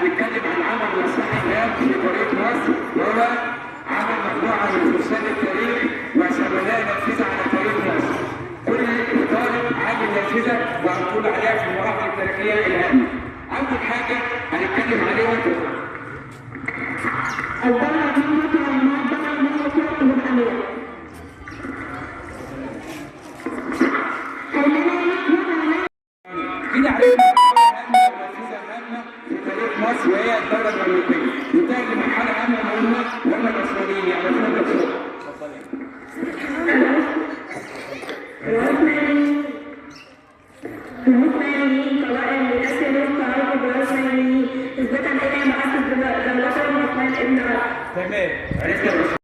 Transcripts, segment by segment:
هنتكلم عن العمل المسرحي الهام في تاريخ مصر، وهو عمل مجموعه من فرسان التاريخ وشبابها نافذه على تاريخ مصر. كل طالب عامل نافذه وهنقول عليها في المراحل التاريخيه الهامه. اول حاجه هنتكلم عليها الدوله الدينيه والمنظمه الملكيه الاسلاميه. كده عرفنا نافذه هامه في تاريخ مصر وهي الدوله المملوكيه. ننتقل لمرحله هامه مهمه وهم العثمانيين. يعني العثمانيين قوائم لتسليم التعرض بالعثمانيين نسبة إلى مؤسس دولتهم عثمان ابن عفان. تمام عرفنا.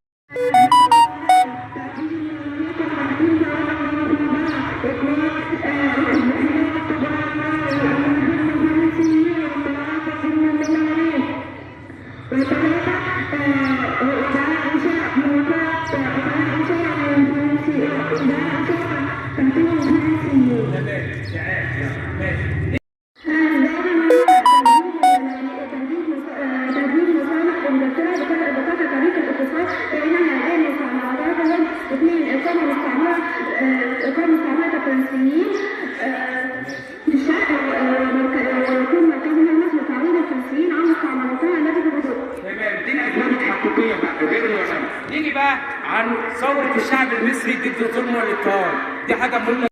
نيجي بقى عن ثورة الشعب المصري ضد الظلم والاضطهاد، دي حاجة مهمة.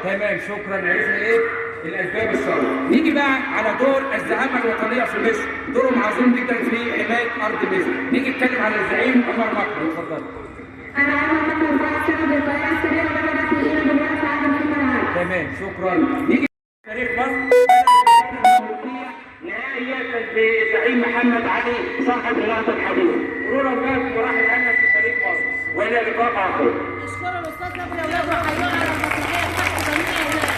تمام شكرا. عرفنا ايه؟ الأسباب الثورة. نيجي بقى على دور الزعامة الوطنية في مصر، دورهم عظيم جدا في حماية أرض مصر. نيجي نتكلم على الزعيم عمر مكرم، اتفضل. أنا عمر مكرم بسبب الطريقة السريعة بدأت في إيران بالوقت عدم في الملعب. تمام شكرا. نيجي تاريخ مصر نهائيا بزعيم محمد علي صاحب النهضة الحديثة. مرورا بها بمراحل هامة في تاريخ مصر، والى لقاء آخر. نشكر الأستاذ نبيل أولاد وحيوان على المسرحية بتاعت جميع الناس.